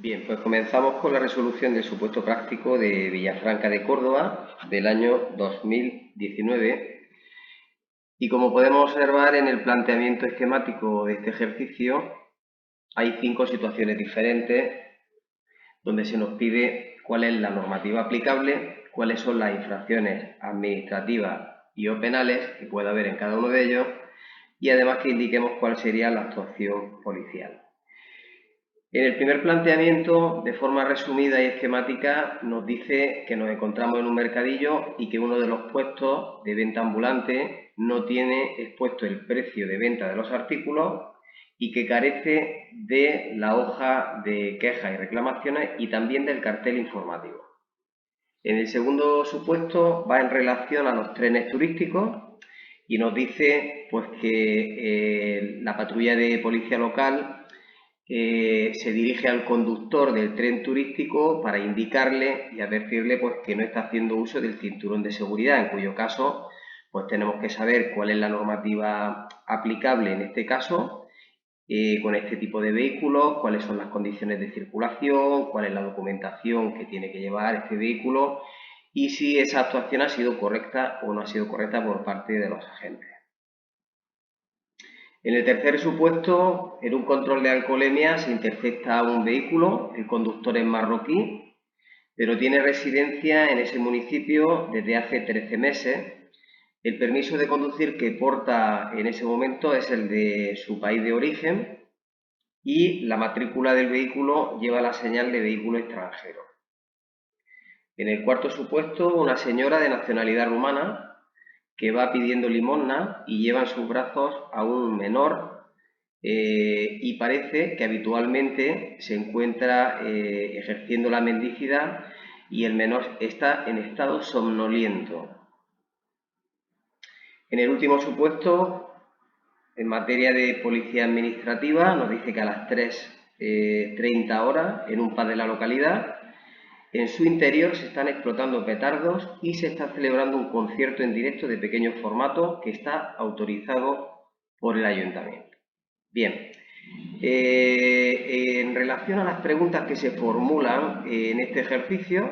Bien, pues comenzamos con la resolución del supuesto práctico de Villafranca de Córdoba del año 2019 y como podemos observar en el planteamiento esquemático de este ejercicio hay 5 situaciones diferentes donde se nos pide cuál es la normativa aplicable, cuáles son las infracciones administrativas y o penales que pueda haber en cada uno de ellos y además que indiquemos cuál sería la actuación policial. En el primer planteamiento, de forma resumida y esquemática, nos dice que nos encontramos en un mercadillo y que uno de los puestos de venta ambulante no tiene expuesto el precio de venta de los artículos y que carece de la hoja de quejas y reclamaciones y también del cartel informativo. En el segundo supuesto va en relación a los trenes turísticos y nos dice pues, que la patrulla de policía local se dirige al conductor del tren turístico para indicarle y advertirle pues, que no está haciendo uso del cinturón de seguridad, en cuyo caso pues, tenemos que saber cuál es la normativa aplicable en este caso con este tipo de vehículos, cuáles son las condiciones de circulación, cuál es la documentación que tiene que llevar este vehículo y si esa actuación ha sido correcta o no ha sido correcta por parte de los agentes. En el tercer supuesto, en un control de alcoholemia se intercepta un vehículo, el conductor es marroquí, pero tiene residencia en ese municipio desde hace 13 meses. El permiso de conducir que porta en ese momento es el de su país de origen y la matrícula del vehículo lleva la señal de vehículo extranjero. En el cuarto supuesto, una señora de nacionalidad rumana que va pidiendo limosna y lleva en sus brazos a un menor y parece que habitualmente se encuentra ejerciendo la mendicidad y el menor está en estado somnoliento. En el último supuesto, en materia de policía administrativa, nos dice que a las 3:30 horas, en un pub de la localidad, en su interior se están explotando petardos y se está celebrando un concierto en directo de pequeño formato que está autorizado por el ayuntamiento. Bien, en relación a las preguntas que se formulan en este ejercicio,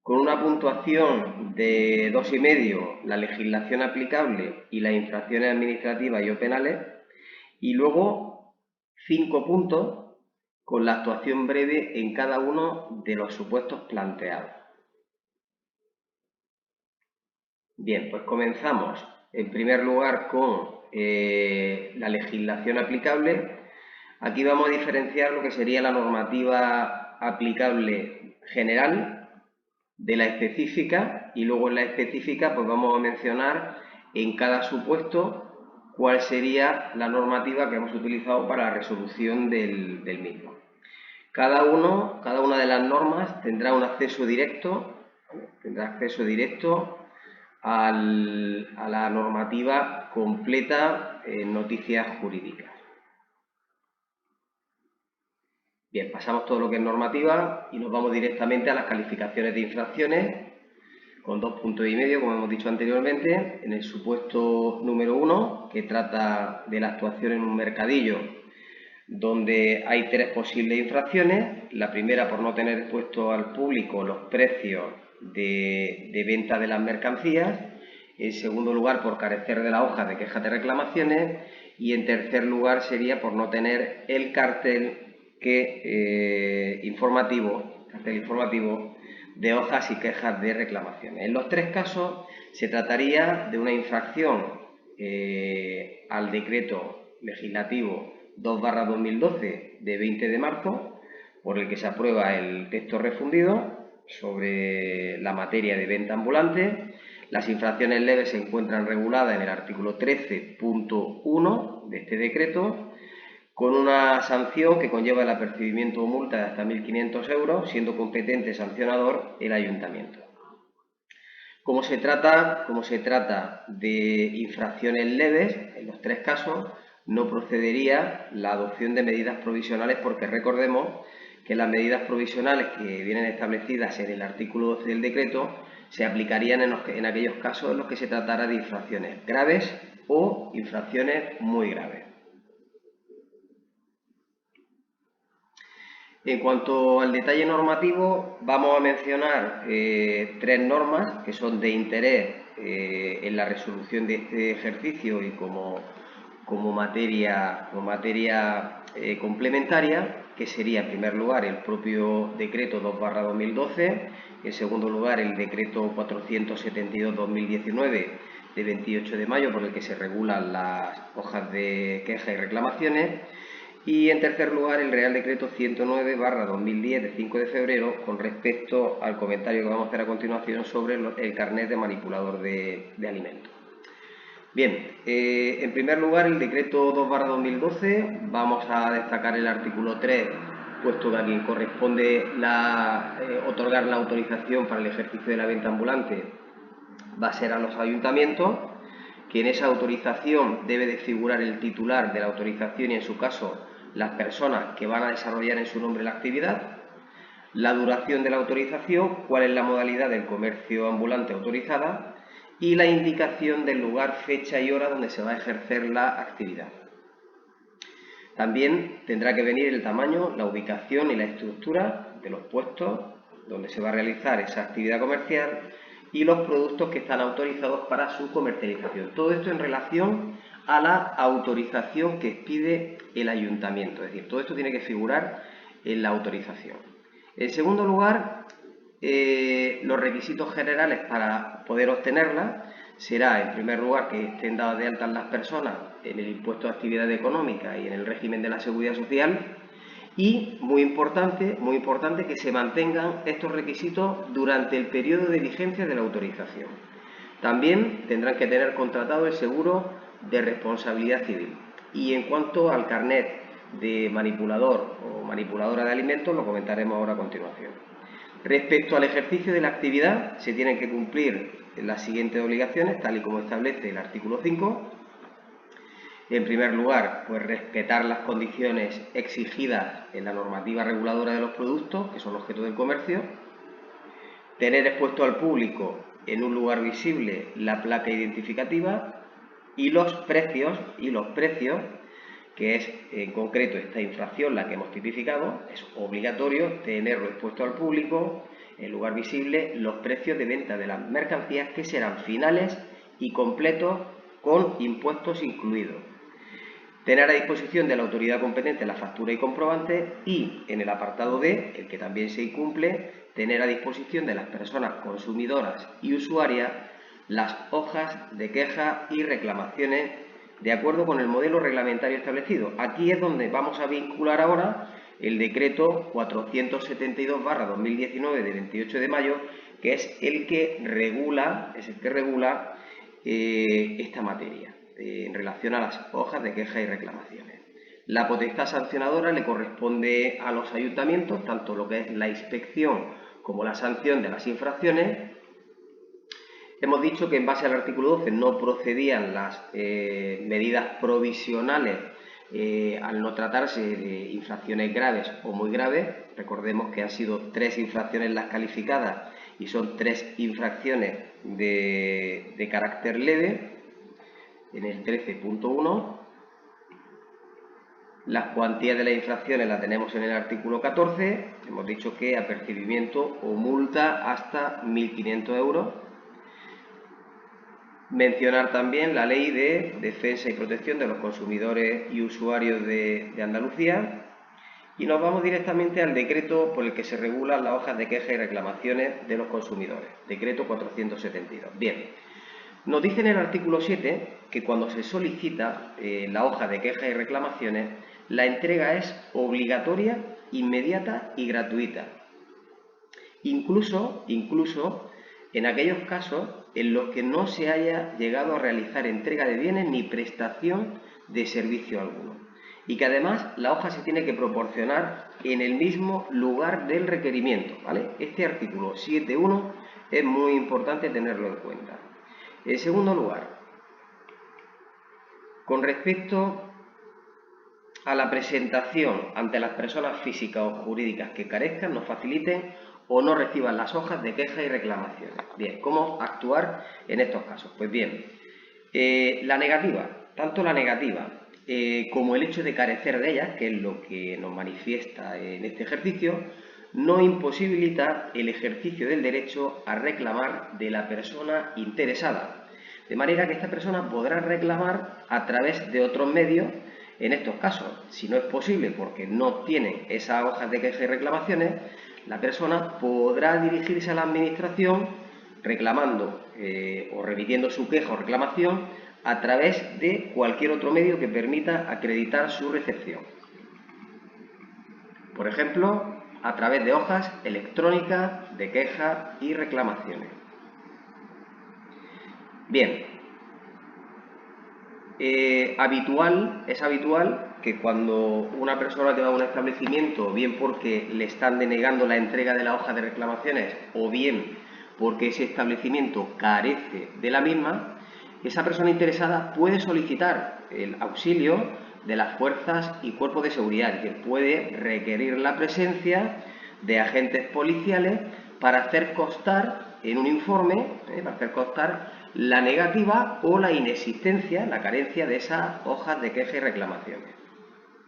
con una puntuación de 2,5 la legislación aplicable y las infracciones administrativas y o penales, y luego 5 puntos con la actuación breve en cada uno de los supuestos planteados. Bien, pues comenzamos en primer lugar con la legislación aplicable. Aquí vamos a diferenciar lo que sería la normativa aplicable general de la específica y luego en la específica pues vamos a mencionar en cada supuesto cuál sería la normativa que hemos utilizado para la resolución del mismo. Cada una de las normas tendrá un acceso directo, a la normativa completa en noticias jurídicas. Bien, pasamos todo lo que es normativa y nos vamos directamente a las calificaciones de infracciones con 2,5 puntos, como hemos dicho anteriormente, en el supuesto número 1, que trata de la actuación en un mercadillo, donde hay 3 posibles infracciones. La primera, por no tener expuesto al público los precios de venta de las mercancías. En segundo lugar, por carecer de la hoja de quejas de reclamaciones. Y en tercer lugar, sería por no tener el cartel informativo de hojas y quejas de reclamaciones. En los 3 casos se trataría de una infracción al decreto legislativo 2/2012 de 20 de marzo, por el que se aprueba el texto refundido sobre la materia de venta ambulante. Las infracciones leves se encuentran reguladas en el artículo 13.1 de este decreto, con una sanción que conlleva el apercibimiento o multa de hasta 1.500 euros, siendo competente sancionador el ayuntamiento. Como se trata de infracciones leves, en los 3 casos, no procedería la adopción de medidas provisionales porque recordemos que las medidas provisionales que vienen establecidas en el artículo 12 del decreto se aplicarían en aquellos casos en los que se tratara de infracciones graves o infracciones muy graves. En cuanto al detalle normativo, vamos a mencionar tres normas que son de interés en la resolución de este ejercicio y como materia complementaria, que sería en primer lugar el propio decreto 2/2012, en segundo lugar el decreto 472/2019 de 28 de mayo por el que se regulan las hojas de queja y reclamaciones, y en tercer lugar el Real Decreto 109/2010 de 5 de febrero con respecto al comentario que vamos a hacer a continuación sobre el carnet de manipulador de alimentos. Bien, en primer lugar el Decreto 2/2012, vamos a destacar el artículo 3, puesto que a quien corresponde otorgar la autorización para el ejercicio de la venta ambulante va a ser a los ayuntamientos, que en esa autorización debe de figurar el titular de la autorización y, en su caso, las personas que van a desarrollar en su nombre la actividad, la duración de la autorización, cuál es la modalidad del comercio ambulante autorizada y la indicación del lugar, fecha y hora donde se va a ejercer la actividad. También tendrá que venir el tamaño, la ubicación y la estructura de los puestos donde se va a realizar esa actividad comercial y los productos que están autorizados para su comercialización. Todo esto en relación a la autorización que pide el ayuntamiento, es decir, todo esto tiene que figurar en la autorización. En segundo lugar, los requisitos generales para poder obtenerla será, en primer lugar, que estén dadas de alta las personas en el impuesto de actividad económica y en el régimen de la seguridad social, y, muy importante, que se mantengan estos requisitos durante el periodo de vigencia de la autorización. También tendrán que tener contratado el seguro de responsabilidad civil. Y en cuanto al carnet de manipulador o manipuladora de alimentos, lo comentaremos ahora a continuación. Respecto al ejercicio de la actividad, se tienen que cumplir las siguientes obligaciones, tal y como establece el artículo 5. En primer lugar, pues respetar las condiciones exigidas en la normativa reguladora de los productos, que son objeto del comercio, tener expuesto al público en un lugar visible la placa identificativa y los precios, que es en concreto esta infracción la que hemos tipificado, es obligatorio tenerlo expuesto al público, en lugar visible, los precios de venta de las mercancías que serán finales y completos con impuestos incluidos. Tener a disposición de la autoridad competente la factura y comprobante y, en el apartado D, el que también se incumple, tener a disposición de las personas consumidoras y usuarias las hojas de queja y reclamaciones de acuerdo con el modelo reglamentario establecido. Aquí es donde vamos a vincular ahora el decreto 472/2019 de 28 de mayo, que es el que regula esta materia en relación a las hojas de queja y reclamaciones. La potestad sancionadora le corresponde a los ayuntamientos, tanto lo que es la inspección como la sanción de las infracciones. Hemos dicho que en base al artículo 12 no procedían las medidas provisionales al no tratarse de infracciones graves o muy graves. Recordemos que han sido 3 infracciones las calificadas y son 3 infracciones de carácter leve. En el 13.1, las cuantías de las infracciones las tenemos en el artículo 14, hemos dicho que apercibimiento o multa hasta 1.500 euros. Mencionar también la Ley de Defensa y Protección de los Consumidores y Usuarios de Andalucía. Y nos vamos directamente al decreto por el que se regulan las hojas de queja y reclamaciones de los consumidores, decreto 472. Bien. Nos dice en el artículo 7 que cuando se solicita la hoja de quejas y reclamaciones, la entrega es obligatoria, inmediata y gratuita. Incluso en aquellos casos en los que no se haya llegado a realizar entrega de bienes ni prestación de servicio alguno. Y que además la hoja se tiene que proporcionar en el mismo lugar del requerimiento, ¿vale? Este artículo 7.1 es muy importante tenerlo en cuenta. En segundo lugar, con respecto a la presentación ante las personas físicas o jurídicas que carezcan, no faciliten o no reciban las hojas de queja y reclamaciones. Bien, ¿cómo actuar en estos casos? Pues bien, la negativa, tanto la negativa como el hecho de carecer de ellas, que es lo que nos manifiesta en este ejercicio, no imposibilita el ejercicio del derecho a reclamar de la persona interesada. De manera que esta persona podrá reclamar a través de otros medios en estos casos. Si no es posible porque no tienen esas hojas de queja y reclamaciones, la persona podrá dirigirse a la administración reclamando o remitiendo su queja o reclamación a través de cualquier otro medio que permita acreditar su recepción. Por ejemplo, a través de hojas electrónicas de quejas y reclamaciones. Bien, es habitual que cuando una persona que va a un establecimiento, bien porque le están denegando la entrega de la hoja de reclamaciones o bien porque ese establecimiento carece de la misma, esa persona interesada puede solicitar el auxilio de las fuerzas y cuerpos de seguridad, es decir, puede requerir la presencia de agentes policiales para hacer constar en un informe, para hacer constar la negativa o la inexistencia, la carencia de esas hojas de queja y reclamaciones.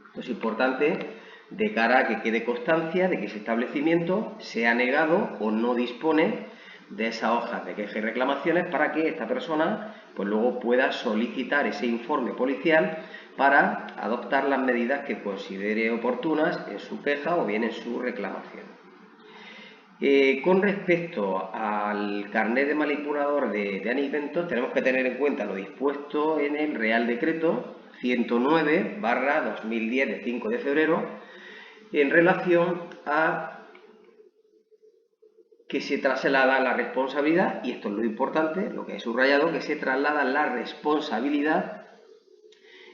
Esto es importante de cara a que quede constancia de que ese establecimiento se ha negado o no dispone de esas hojas de queja y reclamaciones para que esta persona pues luego pueda solicitar ese informe policial para adoptar las medidas que considere oportunas en su queja o bien en su reclamación. Con respecto al carnet de manipulador de alimentos, tenemos que tener en cuenta lo dispuesto en el Real Decreto 109/2010 de 5 de febrero en relación a que se traslada la responsabilidad, y esto es lo importante, lo que he subrayado, que se traslada la responsabilidad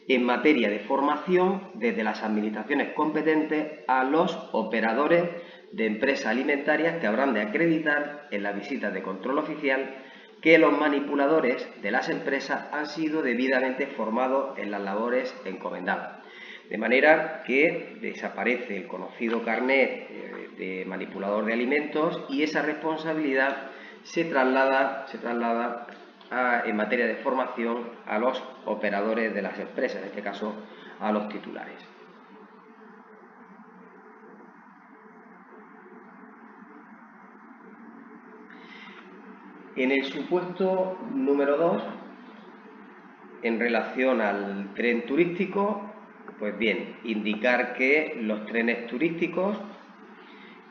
en materia de formación desde las administraciones competentes a los operadores de empresas alimentarias que habrán de acreditar en las visitas de control oficial que los manipuladores de las empresas han sido debidamente formados en las labores encomendadas. De manera que desaparece el conocido carnet de manipulador de alimentos y esa responsabilidad se traslada en materia de formación a los operadores de las empresas, en este caso a los titulares. En el supuesto número 2, en relación al tren turístico, pues bien, indicar que los trenes turísticos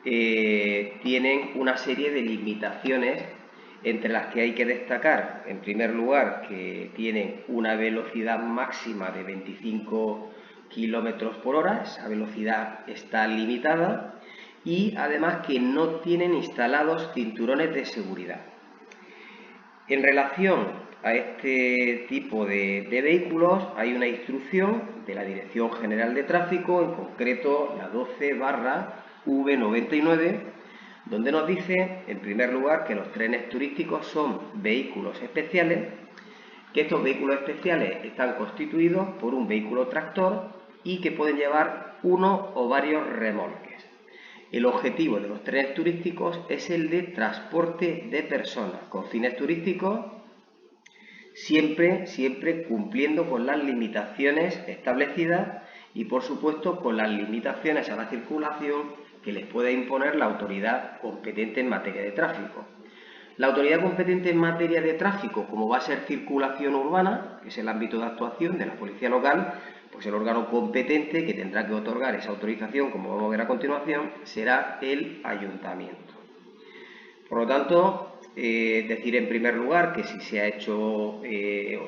tienen una serie de limitaciones entre las que hay que destacar, en primer lugar, que tienen una velocidad máxima de 25 km/h, esa velocidad está limitada, y además que no tienen instalados cinturones de seguridad. En relación a este tipo de vehículos hay una instrucción de la Dirección General de Tráfico, en concreto la 12/V99, donde nos dice, en primer lugar, que los trenes turísticos son vehículos especiales, que estos vehículos especiales están constituidos por un vehículo tractor y que pueden llevar uno o varios remolques. El objetivo de los trenes turísticos es el de transporte de personas con fines turísticos, siempre cumpliendo con las limitaciones establecidas y, por supuesto, con las limitaciones a la circulación que les pueda imponer la autoridad competente en materia de tráfico. La autoridad competente en materia de tráfico, como va a ser circulación urbana, que es el ámbito de actuación de la policía local, pues el órgano competente que tendrá que otorgar esa autorización, como vamos a ver a continuación, será el ayuntamiento. Por lo tanto, decir en primer lugar que si se ha hecho o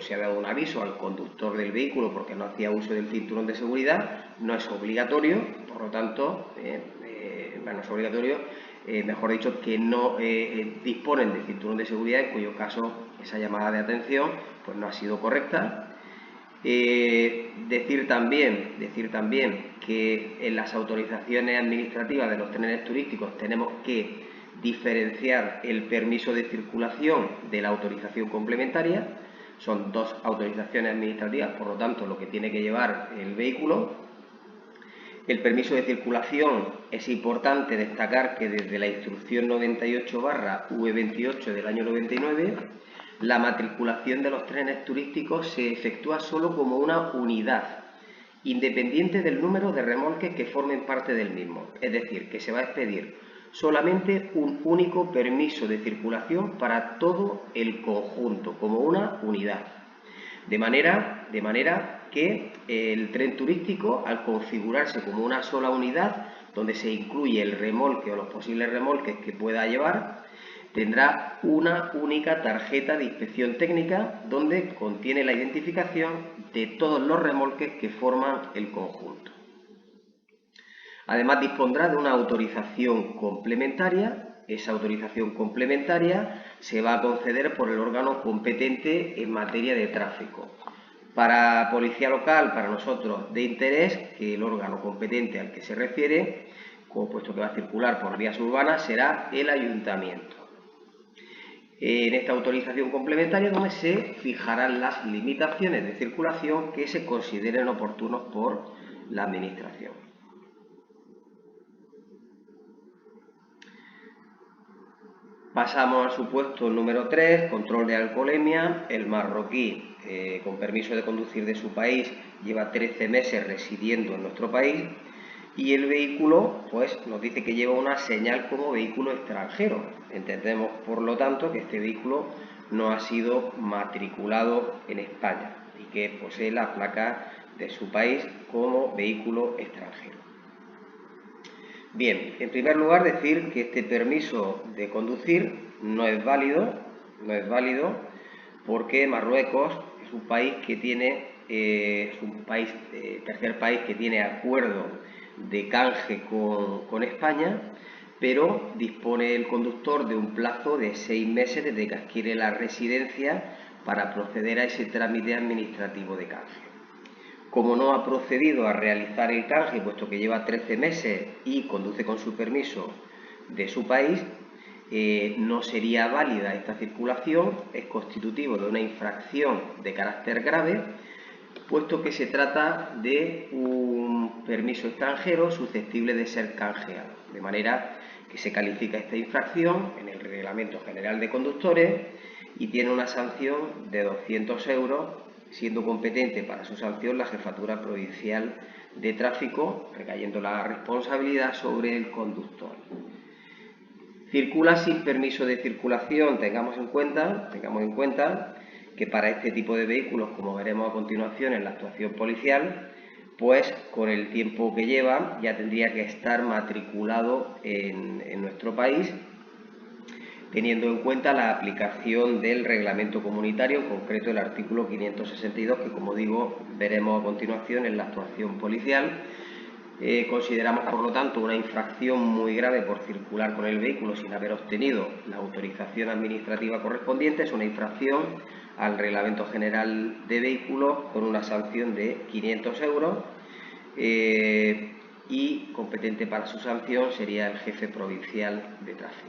se ha dado un aviso al conductor del vehículo porque no hacía uso del cinturón de seguridad, no es obligatorio, por lo tanto, no es obligatorio, mejor dicho, que no disponen de cinturón de seguridad, en cuyo caso esa llamada de atención pues no ha sido correcta. Decir también que en las autorizaciones administrativas de los trenes turísticos tenemos que diferenciar el permiso de circulación de la autorización complementaria. Son dos autorizaciones administrativas, por lo tanto, lo que tiene que llevar el vehículo. El permiso de circulación, es importante destacar que desde la instrucción 98/V28 del año 99, la matriculación de los trenes turísticos se efectúa solo como una unidad independiente del número de remolques que formen parte del mismo. Es decir, que se va a expedir solamente un único permiso de circulación para todo el conjunto, como una unidad. De manera que el tren turístico, al configurarse como una sola unidad, donde se incluye el remolque o los posibles remolques que pueda llevar, tendrá una única tarjeta de inspección técnica donde contiene la identificación de todos los remolques que forman el conjunto. Además, dispondrá de una autorización complementaria. Esa autorización complementaria se va a conceder por el órgano competente en materia de tráfico. Para policía local, para nosotros de interés, que el órgano competente al que se refiere, como puesto que va a circular por vías urbanas, será el ayuntamiento. En esta autorización complementaria donde se fijarán las limitaciones de circulación que se consideren oportunos por la Administración. Pasamos al supuesto número 3, control de alcoholemia. El marroquí, con permiso de conducir de su país, lleva 13 meses residiendo en nuestro país y el vehículo pues nos dice que lleva una señal como vehículo extranjero. Entendemos, por lo tanto, que este vehículo no ha sido matriculado en España y que posee la placa de su país como vehículo extranjero. Bien, en primer lugar decir que este permiso de conducir no es válido porque Marruecos es un país que tiene, tercer país que tiene acuerdo de canje con España, pero dispone el conductor de un plazo de 6 meses desde que adquiere la residencia para proceder a ese trámite administrativo de canje. Como no ha procedido a realizar el canje, puesto que lleva 13 meses y conduce con su permiso de su país, no sería válida esta circulación, es constitutivo de una infracción de carácter grave, puesto que se trata de un permiso extranjero susceptible de ser canjeado, de manera que se califica esta infracción en el Reglamento General de Conductores y tiene una sanción de 200 euros, siendo competente para su sanción la Jefatura Provincial de Tráfico, recayendo la responsabilidad sobre el conductor. Circula sin permiso de circulación. Tengamos en cuenta que para este tipo de vehículos, como veremos a continuación en la actuación policial, pues con el tiempo que lleva ya tendría que estar matriculado en nuestro país, teniendo en cuenta la aplicación del reglamento comunitario, en concreto el artículo 562, que como digo veremos a continuación en la actuación policial. Consideramos, por lo tanto, una infracción muy grave por circular con el vehículo sin haber obtenido la autorización administrativa correspondiente. Es una infracción al Reglamento General de Vehículos con una sanción de 500 euros y competente para su sanción sería el jefe provincial de tráfico.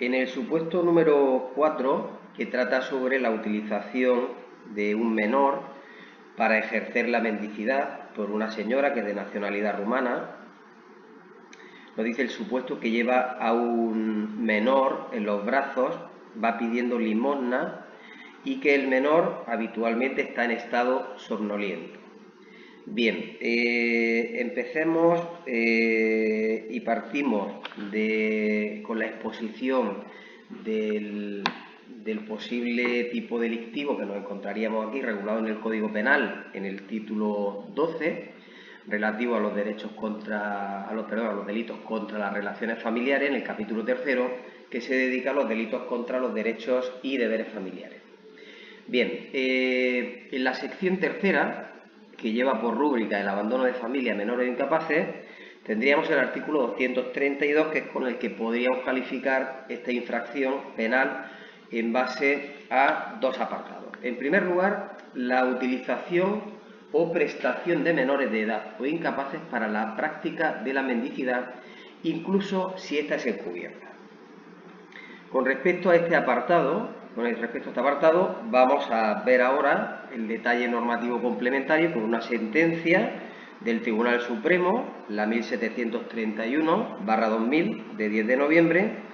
En el supuesto número 4, que trata sobre la utilización de un menor para ejercer la mendicidad por una señora que es de nacionalidad rumana, nos dice el supuesto que lleva a un menor en los brazos, va pidiendo limosna y que el menor habitualmente está en estado somnoliento. Bien, empecemos y partimos con la exposición del posible tipo delictivo que nos encontraríamos aquí regulado en el Código Penal en el título 12, relativo a los delitos contra las relaciones familiares, en el capítulo 3, que se dedica a los delitos contra los derechos y deberes familiares. Bien, en la sección tercera, que lleva por rúbrica el abandono de familia, menores e incapaces, tendríamos el artículo 232, que es con el que podríamos calificar esta infracción penal en base a dos apartados. En primer lugar, la utilización o prestación de menores de edad o incapaces para la práctica de la mendicidad, incluso si ésta es encubierta. Con respecto a este apartado, vamos a ver ahora el detalle normativo complementario con una sentencia del Tribunal Supremo, la 1731/2000, de 10 de noviembre,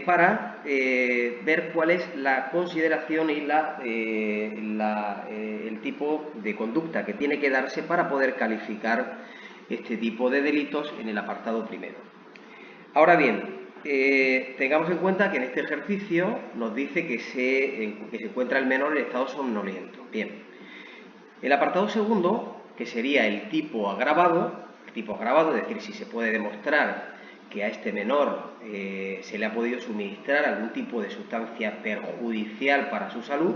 para ver cuál es la consideración y el tipo de conducta que tiene que darse para poder calificar este tipo de delitos en el apartado primero. Ahora bien, tengamos en cuenta que en este ejercicio nos dice que se encuentra el menor en estado somnoliento. Bien, el apartado segundo, que sería el tipo agravado, es decir, si se puede demostrar que a este menor se le ha podido suministrar algún tipo de sustancia perjudicial para su salud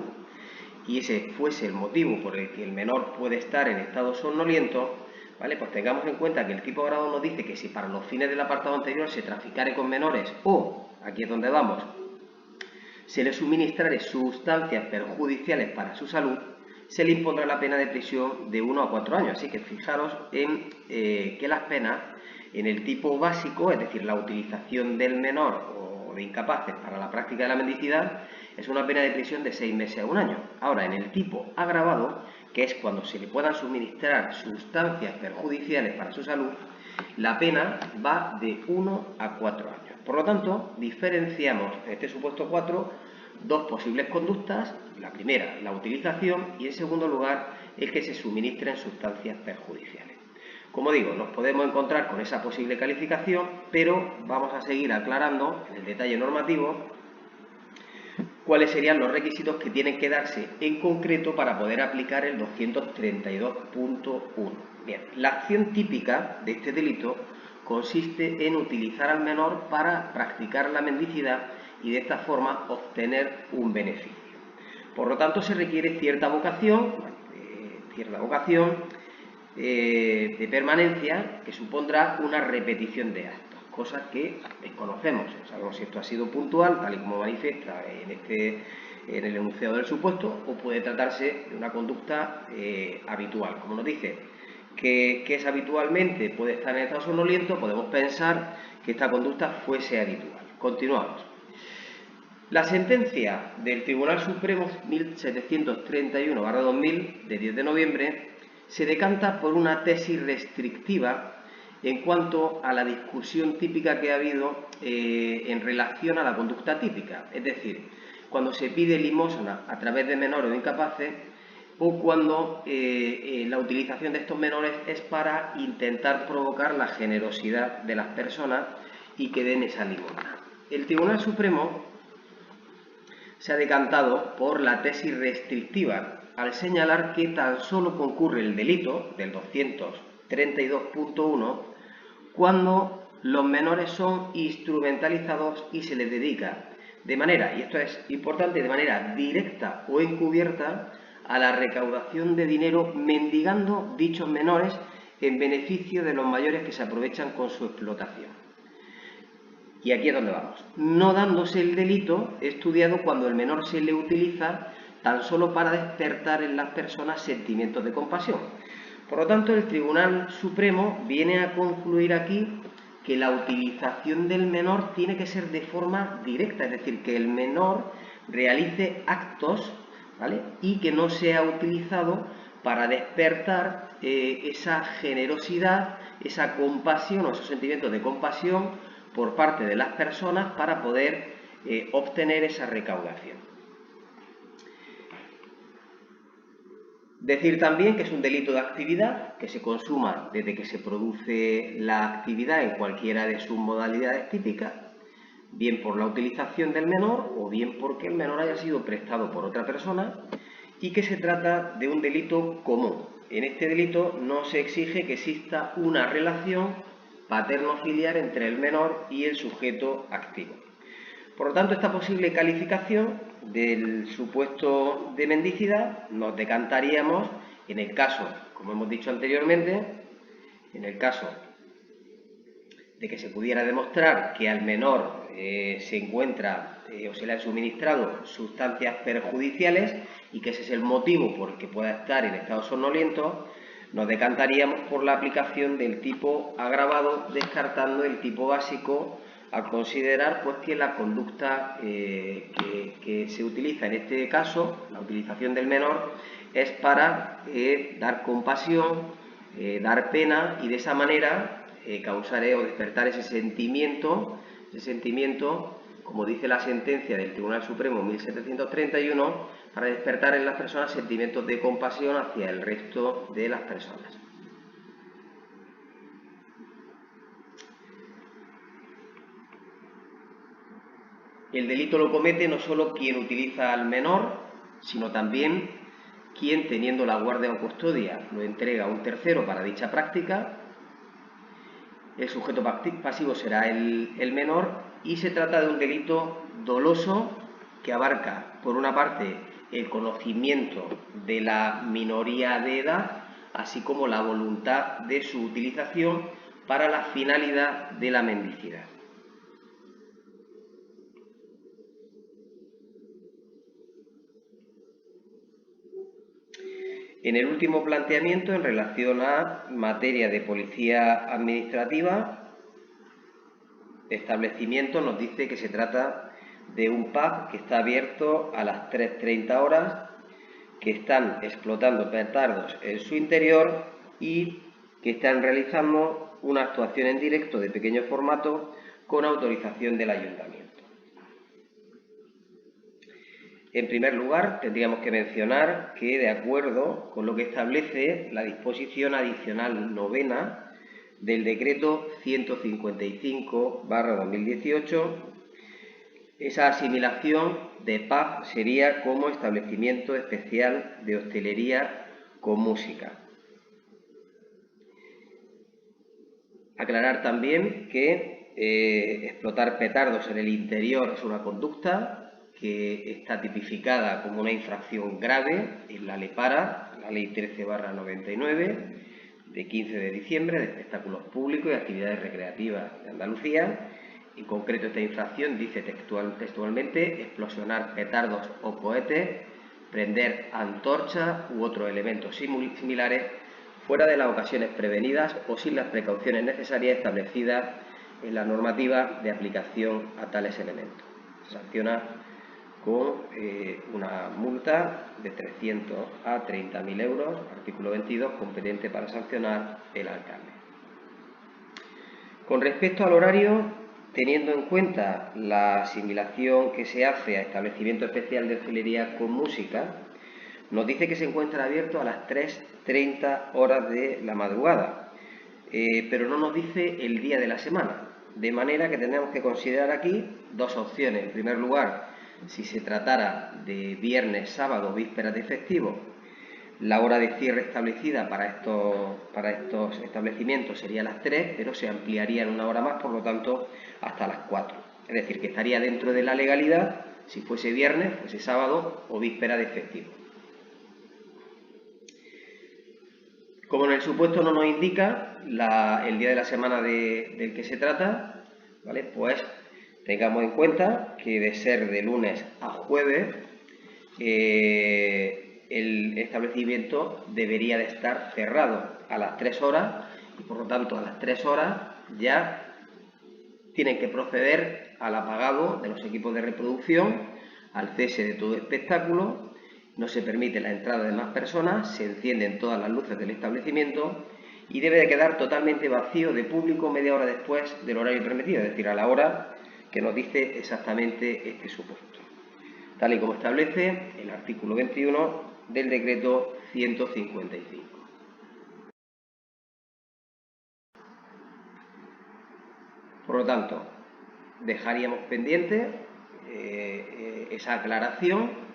y ese fuese el motivo por el que el menor puede estar en estado somnoliento, ¿vale? Pues tengamos en cuenta que el tipo agravado nos dice que si para los fines del apartado anterior se traficare con menores o, aquí es donde vamos, se le suministrare sustancias perjudiciales para su salud, se le impondrá la pena de prisión de 1 a 4 años. Así que fijaros en que las penas en el tipo básico, es decir, la utilización del menor o de incapaces para la práctica de la mendicidad, es una pena de prisión de 6 meses a 1 año. Ahora, en el tipo agravado, que es cuando se le puedan suministrar sustancias perjudiciales para su salud, la pena va de 1 a 4 años. Por lo tanto, diferenciamos en este supuesto 4 dos posibles conductas. La primera, la utilización, y en segundo lugar, el que se suministren sustancias perjudiciales. Como digo, nos podemos encontrar con esa posible calificación, pero vamos a seguir aclarando en el detalle normativo cuáles serían los requisitos que tienen que darse en concreto para poder aplicar el 232.1. Bien, la acción típica de este delito consiste en utilizar al menor para practicar la mendicidad y de esta forma obtener un beneficio. Por lo tanto, se requiere cierta vocación de permanencia que supondrá una repetición de actos, cosas que desconocemos. No sabemos si esto ha sido puntual, tal y como manifiesta en el enunciado del supuesto, o puede tratarse de una conducta habitual. Como nos dice que es habitualmente, puede estar en estado somnoliento, podemos pensar que esta conducta fuese habitual. Continuamos. La sentencia del Tribunal Supremo 1731/2000, de 10 de noviembre, se decanta por una tesis restrictiva en cuanto a la discusión típica que ha habido en relación a la conducta típica, es decir, cuando se pide limosna a través de menores o incapaces o cuando la utilización de estos menores es para intentar provocar la generosidad de las personas y que den esa limosna. El Tribunal Supremo se ha decantado por la tesis restrictiva al señalar que tan solo concurre el delito del 232.1 cuando los menores son instrumentalizados y se les dedica de manera, y esto es importante, de manera directa o encubierta a la recaudación de dinero mendigando dichos menores en beneficio de los mayores que se aprovechan con su explotación. Y aquí es donde vamos. No dándose el delito estudiado cuando el menor se le utiliza tan solo para despertar en las personas sentimientos de compasión. Por lo tanto, el Tribunal Supremo viene a concluir aquí que la utilización del menor tiene que ser de forma directa, es decir, que el menor realice actos, ¿vale?, y que no sea utilizado para despertar esa generosidad, esa compasión o esos sentimientos de compasión por parte de las personas para poder obtener esa recaudación. Decir también que es un delito de actividad que se consuma desde que se produce la actividad en cualquiera de sus modalidades típicas, bien por la utilización del menor o bien porque el menor haya sido prestado por otra persona, y que se trata de un delito común. En este delito no se exige que exista una relación paterno-filial entre el menor y el sujeto activo. Por lo tanto, esta posible calificación del supuesto de mendicidad nos decantaríamos en el caso, como hemos dicho anteriormente, en el caso de que se pudiera demostrar que al menor se encuentra o se le han suministrado sustancias perjudiciales y que ese es el motivo por el que pueda estar en estado somnoliento, nos decantaríamos por la aplicación del tipo agravado, descartando el tipo básico, al considerar pues que la conducta que se utiliza en este caso, la utilización del menor, es para dar compasión dar pena y de esa manera causar o despertar ese sentimiento, como dice la sentencia del Tribunal Supremo 1731, para despertar en las personas sentimientos de compasión hacia el resto de las personas. El delito lo comete no solo quien utiliza al menor, sino también quien, teniendo la guardia o custodia, lo entrega a un tercero para dicha práctica. El sujeto pasivo será el menor y se trata de un delito doloso que abarca, por una parte, el conocimiento de la minoría de edad, así como la voluntad de su utilización para la finalidad de la mendicidad. En el último planteamiento, en relación a materia de policía administrativa, establecimiento nos dice que se trata de un pub que está abierto a las 3:30 horas, que están explotando petardos en su interior y que están realizando una actuación en directo de pequeño formato con autorización del ayuntamiento. En primer lugar, tendríamos que mencionar que, de acuerdo con lo que establece la disposición adicional 9ª del Decreto 155/2018, esa asimilación de pub sería como establecimiento especial de hostelería con música. Aclarar también que explotar petardos en el interior es una conducta que está tipificada como una infracción grave en la LEPARA, la Ley 13/99, de 15 de diciembre, de espectáculos públicos y actividades recreativas de Andalucía. En concreto, esta infracción dice textualmente explosionar petardos o cohetes, prender antorchas u otros elementos similares fuera de las ocasiones prevenidas o sin las precauciones necesarias establecidas en la normativa de aplicación a tales elementos. Se sanciona con una multa de 300 a 30.000 euros, artículo 22, competente para sancionar el alcalde. Con respecto al horario, teniendo en cuenta la asimilación que se hace a establecimiento especial de hostelería con música, nos dice que se encuentra abierto a las 3:30 horas de la madrugada, pero no nos dice el día de la semana, de manera que tenemos que considerar aquí dos opciones. En primer lugar, si se tratara de viernes, sábado, vísperas de festivo, la hora de cierre establecida para estos establecimientos sería las 3, pero se ampliaría en una hora más, por lo tanto, hasta las 4. Es decir, que estaría dentro de la legalidad si fuese viernes, fuese sábado o víspera de festivo. Como en el supuesto no nos indica el día de la semana del que se trata, ¿vale? Pues tengamos en cuenta que de ser de lunes a jueves, el establecimiento debería de estar cerrado a las 3 horas y, por lo tanto, a las 3 horas ya tienen que proceder al apagado de los equipos de reproducción, al cese de todo espectáculo, no se permite la entrada de más personas, se encienden todas las luces del establecimiento y debe de quedar totalmente vacío de público media hora después del horario permitido, es decir, a la hora que nos dice exactamente este supuesto, tal y como establece el artículo 21 del decreto 155. Por lo tanto, dejaríamos pendiente esa aclaración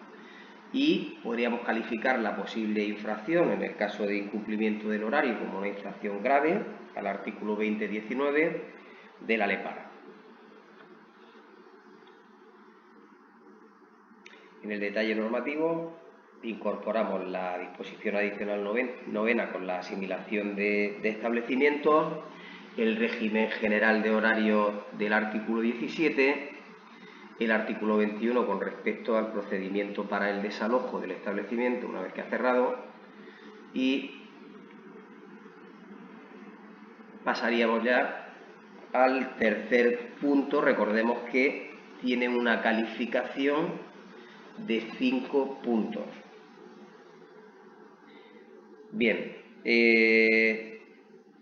y podríamos calificar la posible infracción en el caso de incumplimiento del horario como una infracción grave al artículo 20.19 de la LEPARA. En el detalle normativo incorporamos la disposición adicional 9ª con la asimilación de establecimientos, el régimen general de horario del artículo 17, el artículo 21 con respecto al procedimiento para el desalojo del establecimiento una vez que ha cerrado, y pasaríamos ya al tercer punto. Recordemos que tiene una calificación de 5 puntos. Bien,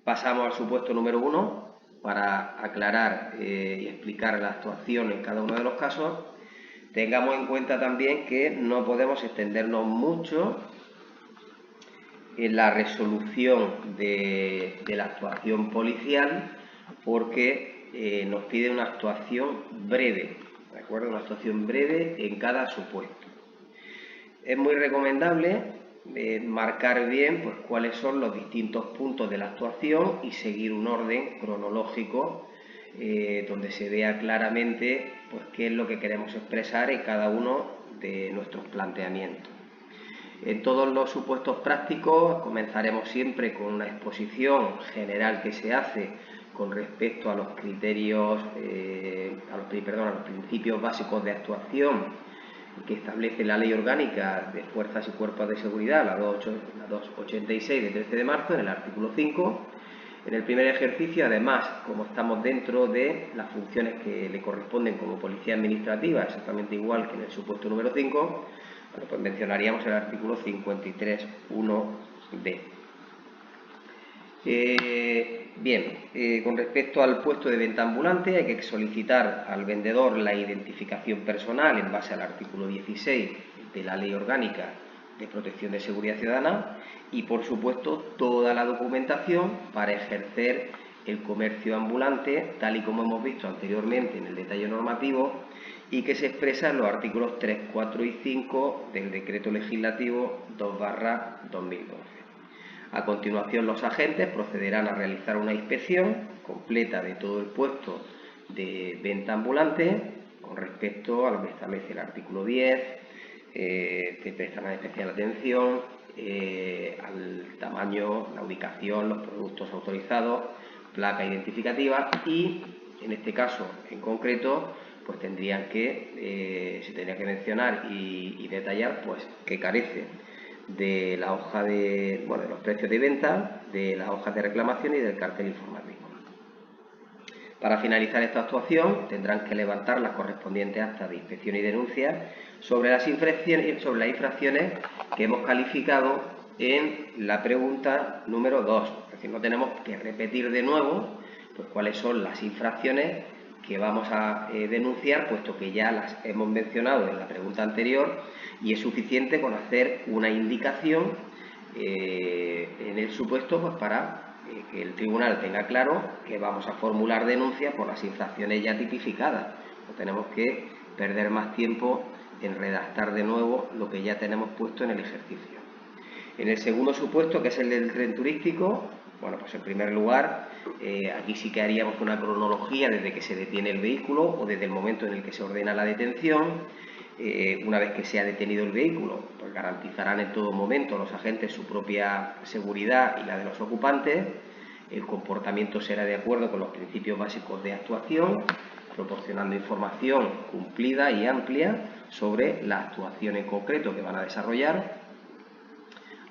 Pasamos al supuesto número 1 para aclarar y explicar la actuación en cada uno de los casos. Tengamos en cuenta también que no podemos extendernos mucho en la resolución de la actuación policial porque nos pide una actuación breve, ¿de acuerdo? Una actuación breve en cada supuesto. Es muy recomendable marcar bien pues, cuáles son los distintos puntos de la actuación y seguir un orden cronológico donde se vea claramente pues, qué es lo que queremos expresar en cada uno de nuestros planteamientos. En todos los supuestos prácticos comenzaremos siempre con una exposición general que se hace con respecto a los criterios, a los principios básicos de actuación que establece la Ley Orgánica de Fuerzas y Cuerpos de Seguridad, la 286 de 13 de marzo, en el artículo 5. En el primer ejercicio, además, como estamos dentro de las funciones que le corresponden como policía administrativa, exactamente igual que en el supuesto número 5, bueno, pues mencionaríamos el artículo 53.1d. Con respecto al puesto de venta ambulante, hay que solicitar al vendedor la identificación personal en base al artículo 16 de la Ley Orgánica de Protección de Seguridad Ciudadana y, por supuesto, toda la documentación para ejercer el comercio ambulante, tal y como hemos visto anteriormente en el detalle normativo y que se expresa en los artículos 3, 4 y 5 del Decreto Legislativo 2/2012. A continuación, los agentes procederán a realizar una inspección completa de todo el puesto de venta ambulante con respecto a lo que establece el artículo 10, que prestarán especial atención al tamaño, la ubicación, los productos autorizados, placa identificativa y, en este caso en concreto, pues se tendría que mencionar y detallar pues que carece de la hoja de los precios de venta, de las hojas de reclamación y del cartel informativo. Para finalizar esta actuación tendrán que levantar las correspondientes actas de inspección y denuncia sobre las infracciones que hemos calificado en la pregunta número 2. Es decir, no tenemos que repetir de nuevo pues, cuáles son las infracciones que vamos a denunciar, puesto que ya las hemos mencionado en la pregunta anterior y es suficiente con hacer una indicación en el supuesto pues, para que el tribunal tenga claro que vamos a formular denuncias por las infracciones ya tipificadas. No tenemos que perder más tiempo en redactar de nuevo lo que ya tenemos puesto en el ejercicio. En el segundo supuesto, que es el del tren turístico, bueno, pues en primer lugar, aquí sí que haríamos una cronología desde que se detiene el vehículo o desde el momento en el que se ordena la detención. Una vez que se ha detenido el vehículo, pues garantizarán en todo momento los agentes su propia seguridad y la de los ocupantes. El comportamiento será de acuerdo con los principios básicos de actuación, proporcionando información cumplida y amplia sobre la actuación en concreto que van a desarrollar.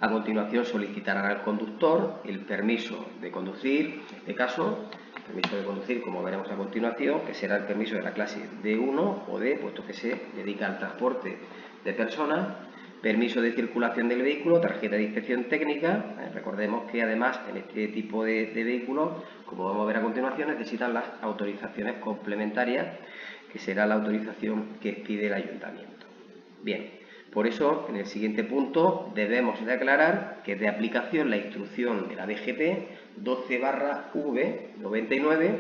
A continuación solicitarán al conductor el permiso de conducir, en este caso, el permiso de conducir, como veremos a continuación, que será el permiso de la clase D1 o D, puesto que se dedica al transporte de personas, permiso de circulación del vehículo, tarjeta de inspección técnica. Recordemos que además en este tipo de vehículos, como vamos a ver a continuación, necesitan las autorizaciones complementarias, que será la autorización que pide el ayuntamiento. Bien. Por eso, en el siguiente punto, debemos de aclarar que es de aplicación la instrucción de la DGP 12/V99,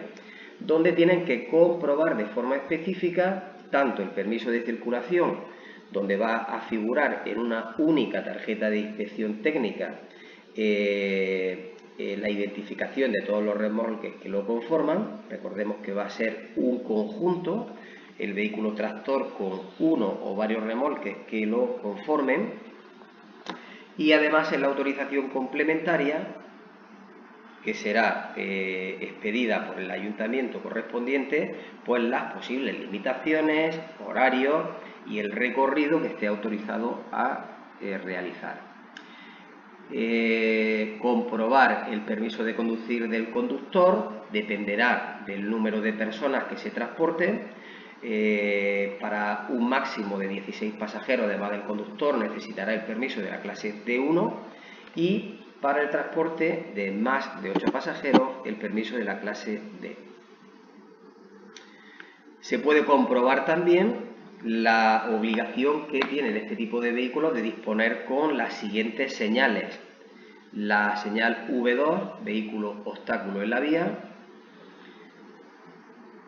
donde tienen que comprobar de forma específica tanto el permiso de circulación, donde va a figurar en una única tarjeta de inspección técnica la identificación de todos los remolques que lo conforman. Recordemos que va a ser un conjunto, el vehículo tractor con uno o varios remolques que lo conformen, y además en la autorización complementaria, que será expedida por el ayuntamiento correspondiente, pues las posibles limitaciones, horarios y el recorrido que esté autorizado a realizar. Comprobar el permiso de conducir del conductor dependerá del número de personas que se transporten. Para un máximo de 16 pasajeros, además del conductor, necesitará el permiso de la clase D1 y para el transporte de más de 8 pasajeros el permiso de la clase D. Se puede comprobar también la obligación que tienen este tipo de vehículos de disponer con las siguientes señales: la señal V2, vehículo obstáculo en la vía;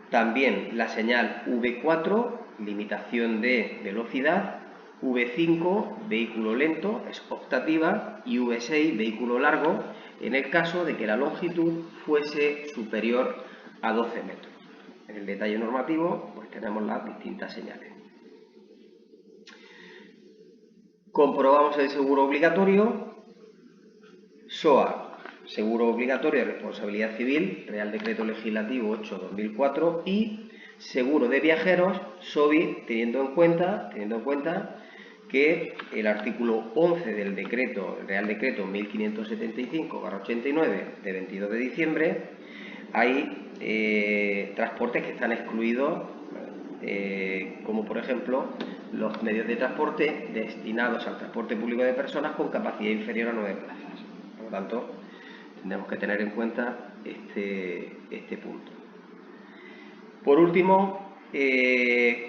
también la señal V4, limitación de velocidad; V5, vehículo lento, es optativa; y V6, vehículo largo, en el caso de que la longitud fuese superior a 12 metros. En el detalle normativo, pues tenemos las distintas señales. Comprobamos el seguro obligatorio. SOA, seguro obligatorio de responsabilidad civil, Real Decreto Legislativo 8/2004, y seguro de viajeros, SOVI, teniendo en cuenta que el artículo 11 del decreto, el Real Decreto 1575/89 de 22 de diciembre, hay transportes que están excluidos, como por ejemplo los medios de transporte destinados al transporte público de personas con capacidad inferior a 9 plazas. Por lo tanto, tenemos que tener en cuenta este punto. Por último,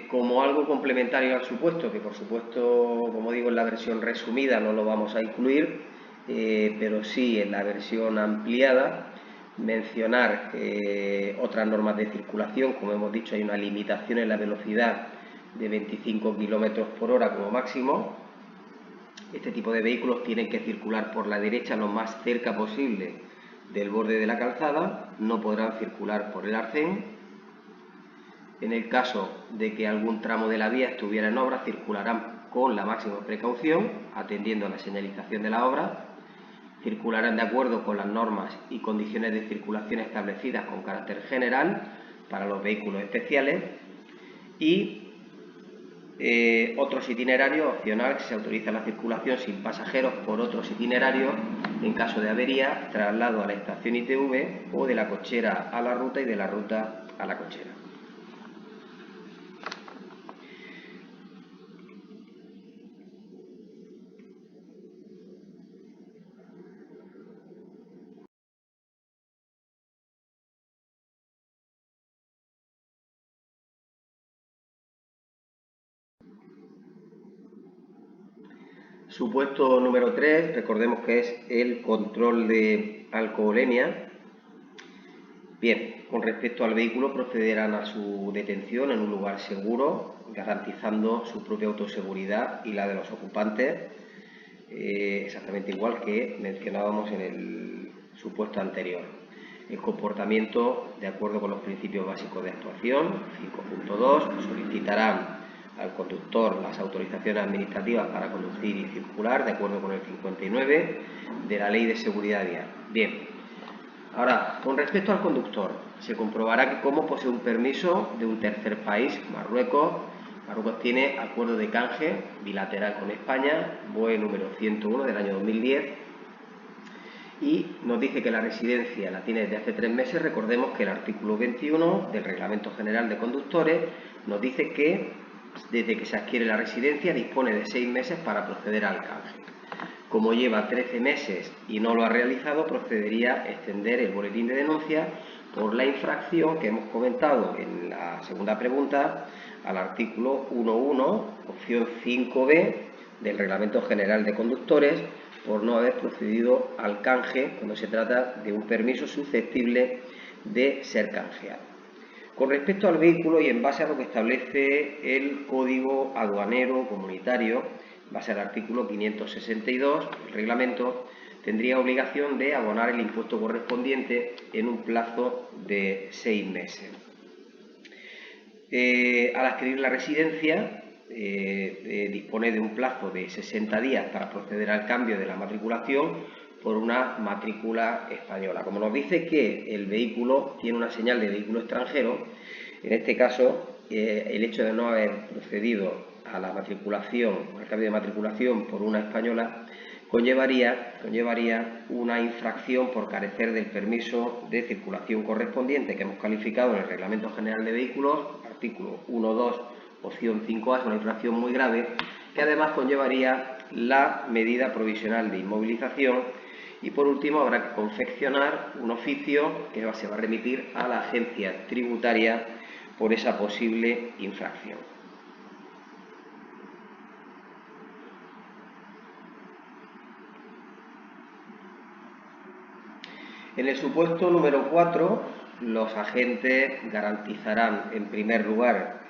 como algo complementario al supuesto, que por supuesto, como digo, en la versión resumida no lo vamos a incluir, pero sí en la versión ampliada, mencionar otras normas de circulación. Como hemos dicho, hay una limitación en la velocidad de 25 km por hora como máximo. Este tipo de vehículos tienen que circular por la derecha lo más cerca posible del borde de la calzada, no podrán circular por el arcén. En el caso de que algún tramo de la vía estuviera en obra, circularán con la máxima precaución, atendiendo a la señalización de la obra. Circularán de acuerdo con las normas y condiciones de circulación establecidas con carácter general para los vehículos especiales. Y otros itinerarios opcional, que se autoriza la circulación sin pasajeros por otros itinerarios en caso de avería, traslado a la estación ITV, o de la cochera a la ruta y de la ruta a la cochera. Supuesto número 3, recordemos que es el control de alcoholemia. Bien, con respecto al vehículo, procederán a su detención en un lugar seguro, garantizando su propia autoseguridad y la de los ocupantes, exactamente igual que mencionábamos en el supuesto anterior. El comportamiento, de acuerdo con los principios básicos de actuación, 5.2, solicitarán al conductor las autorizaciones administrativas para conducir y circular, de acuerdo con el 59 de la Ley de Seguridad Vial. Bien, ahora, con respecto al conductor, se comprobará que como posee un permiso de un tercer país, Marruecos tiene acuerdo de canje bilateral con España, BOE número 101 del año 2010, y nos dice que la residencia la tiene desde hace 3 meses. Recordemos que el artículo 21 del Reglamento General de Conductores nos dice que desde que se adquiere la residencia dispone de 6 meses para proceder al canje. Como lleva 13 meses y no lo ha realizado, procedería a extender el boletín de denuncia por la infracción que hemos comentado en la segunda pregunta al artículo 1.1, opción 5b del Reglamento General de Conductores, por no haber procedido al canje cuando se trata de un permiso susceptible de ser canjeado. Con respecto al vehículo, y en base a lo que establece el Código Aduanero Comunitario, en base al artículo 562 del reglamento, tendría obligación de abonar el impuesto correspondiente en un plazo de 6 meses. Al adquirir la residencia, dispone de un plazo de 60 días para proceder al cambio de la matriculación por una matrícula española. Como nos dice que el vehículo tiene una señal de vehículo extranjero, en este caso el hecho de no haber procedido a la matriculación, al cambio de matriculación por una española, conllevaría una infracción por carecer del permiso de circulación correspondiente que hemos calificado en el Reglamento General de Vehículos, artículo 1.2, opción 5A, es una infracción muy grave, que además conllevaría la medida provisional de inmovilización Y por último habrá que confeccionar un oficio que se va a remitir a la agencia tributaria por esa posible infracción. En el supuesto número 4, los agentes garantizarán, en primer lugar,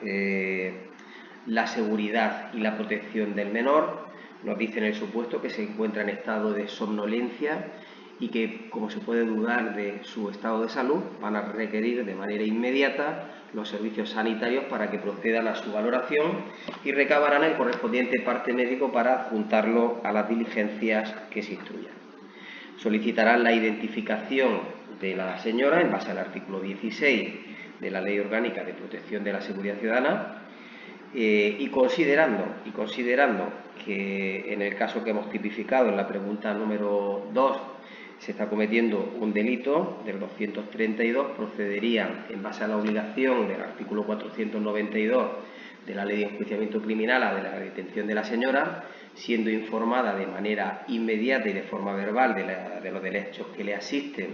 la seguridad y la protección del menor. Nos dice en el supuesto que se encuentra en estado de somnolencia y que, como se puede dudar de su estado de salud, van a requerir de manera inmediata los servicios sanitarios para que procedan a su valoración y recabarán el correspondiente parte médico para adjuntarlo a las diligencias que se instruyan. Solicitarán la identificación de la señora en base al artículo 16 de la Ley Orgánica de Protección de la Seguridad Ciudadana y considerando que en el caso que hemos tipificado en la pregunta número 2 se está cometiendo un delito del 232, procederían en base a la obligación del artículo 492 de la Ley de Enjuiciamiento Criminal a la detención de la señora, siendo informada de manera inmediata y de forma verbal de los derechos que le asisten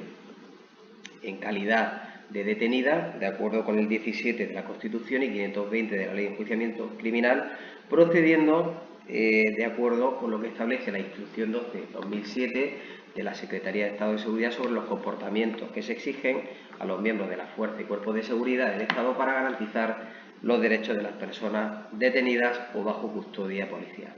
en calidad de detenida, de acuerdo con el 17 de la Constitución y 520 de la Ley de Enjuiciamiento Criminal, procediendo de acuerdo con lo que establece la Instrucción 12/2007 de la Secretaría de Estado de Seguridad sobre los comportamientos que se exigen a los miembros de la Fuerza y Cuerpos de Seguridad del Estado para garantizar los derechos de las personas detenidas o bajo custodia policial.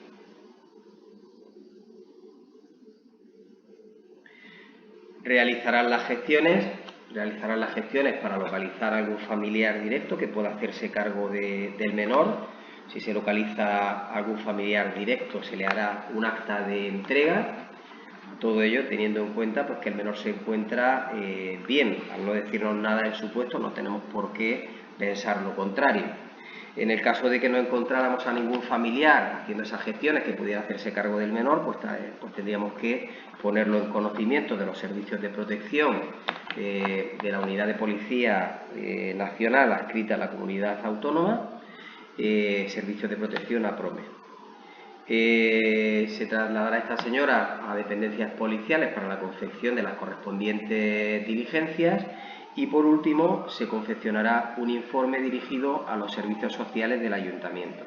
Realizarán las gestiones para localizar a algún familiar directo que pueda hacerse cargo del menor. Si se localiza a algún familiar directo, se le hará un acta de entrega. Todo ello teniendo en cuenta pues, que el menor se encuentra bien. Al no decirnos nada del supuesto, no tenemos por qué pensar lo contrario. En el caso de que no encontráramos a ningún familiar haciendo esas gestiones que pudiera hacerse cargo del menor, pues tendríamos que ponerlo en conocimiento de los servicios de protección de la Unidad de Policía Nacional adscrita a la comunidad autónoma, Servicios de Protección APROME. Se trasladará esta señora a dependencias policiales para la confección de las correspondientes diligencias y, por último, se confeccionará un informe dirigido a los servicios sociales del Ayuntamiento.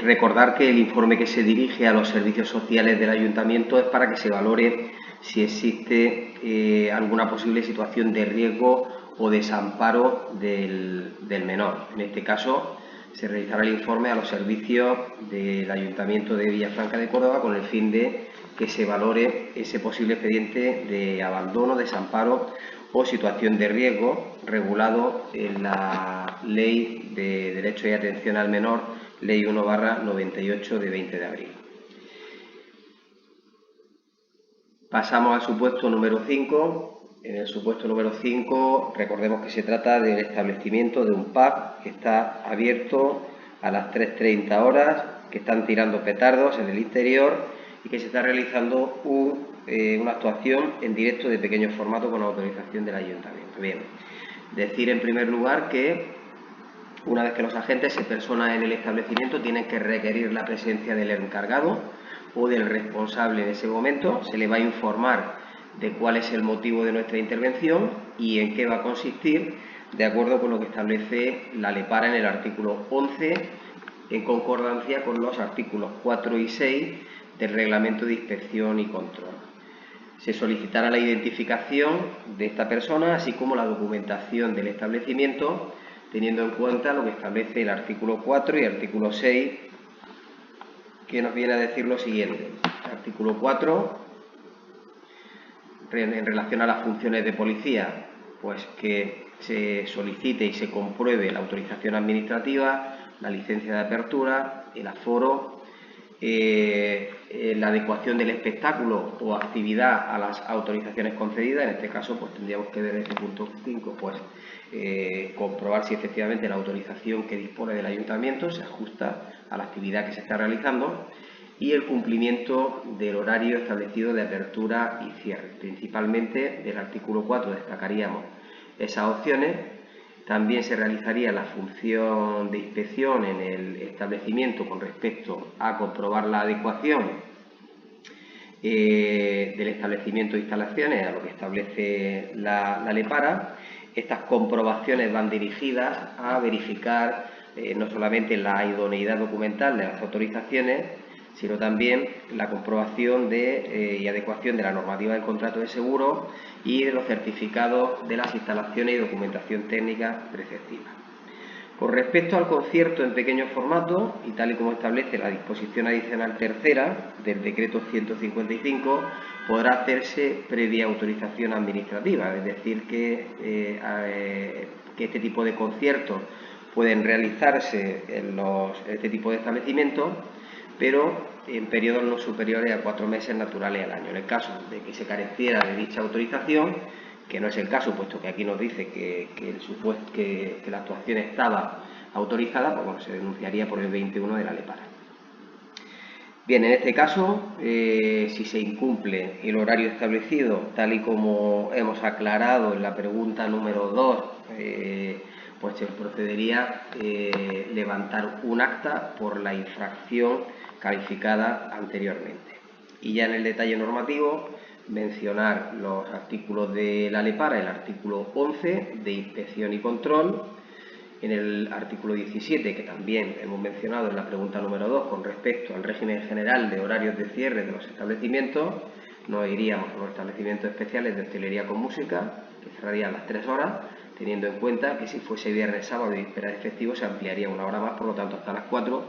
Recordar que el informe que se dirige a los servicios sociales del Ayuntamiento es para que se valore si existe alguna posible situación de riesgo o desamparo del menor. En este caso, se realizará el informe a los servicios del Ayuntamiento de Villafranca de Córdoba con el fin de que se valore ese posible expediente de abandono, desamparo o situación de riesgo regulado en la Ley de Derecho y Atención al Menor, Ley 1/98 de 20 de abril. Pasamos al supuesto número 5. En el supuesto número 5 recordemos que se trata del establecimiento de un pub que está abierto a las 3:30 horas, que están tirando petardos en el interior y que se está realizando una actuación en directo de pequeño formato con autorización del Ayuntamiento. Bien, decir en primer lugar que una vez que los agentes se personan en el establecimiento tienen que requerir la presencia del encargado o del responsable en ese momento. Se le va a informar de cuál es el motivo de nuestra intervención y en qué va a consistir, de acuerdo con lo que establece la LEPARA en el artículo 11, en concordancia con los artículos 4 y 6 del Reglamento de Inspección y Control. Se solicitará la identificación de esta persona, así como la documentación del establecimiento, teniendo en cuenta lo que establece el artículo 4 y el artículo 6, que nos viene a decir lo siguiente. El artículo 4, en relación a las funciones de policía, pues que se solicite y se compruebe la autorización administrativa, la licencia de apertura, el aforo, la adecuación del espectáculo o actividad a las autorizaciones concedidas. En este caso, pues tendríamos que ver en este punto 5, pues comprobar si efectivamente la autorización que dispone del Ayuntamiento se ajusta a la actividad que se está realizando. y el cumplimiento del horario establecido de apertura y cierre. Principalmente del artículo 4 destacaríamos esas opciones. También se realizaría la función de inspección en el establecimiento con respecto a comprobar la adecuación del establecimiento de instalaciones a lo que establece la LEPARA. Estas comprobaciones van dirigidas a verificar no solamente la idoneidad documental de las autorizaciones, sino también la comprobación y adecuación de la normativa del contrato de seguro y de los certificados de las instalaciones y documentación técnica preceptiva. Con respecto al concierto en pequeño formato, y tal y como establece la disposición adicional tercera del decreto 155, podrá hacerse previa autorización administrativa, es decir, que este tipo de conciertos pueden realizarse en este tipo de establecimientos, pero en periodos no superiores a 4 meses naturales al año. En el caso de que se careciera de dicha autorización, que no es el caso, puesto que aquí nos dice que la actuación estaba autorizada, pues bueno, se denunciaría por el 21 de la LEPARA. Bien, en este caso, si se incumple el horario establecido, tal y como hemos aclarado en la pregunta número 2, pues se procedería a levantar un acta por la infracción calificada anteriormente. Y ya en el detalle normativo, mencionar los artículos de la LEPARA, el artículo 11 de inspección y control, en el artículo 17, que también hemos mencionado en la pregunta número 2, con respecto al régimen general de horarios de cierre de los establecimientos, nos iríamos a los establecimientos especiales de hostelería con música, que cerrarían las 3 horas, teniendo en cuenta que si fuese viernes, sábado y víspera de festivo se ampliaría una hora más, por lo tanto hasta las 4,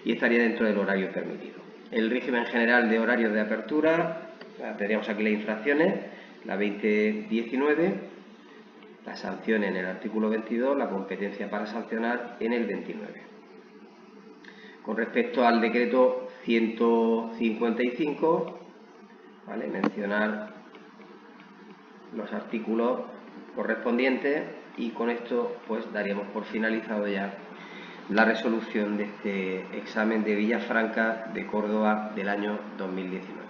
y estaría dentro del horario permitido. El régimen general de horarios de apertura, tendríamos aquí las infracciones, la 2019, la sanción en el artículo 22, la competencia para sancionar en el 29. Con respecto al decreto 155, ¿vale?, mencionar los artículos correspondientes, y con esto pues daríamos por finalizado ya la resolución de este examen de Villafranca de Córdoba del año 2019.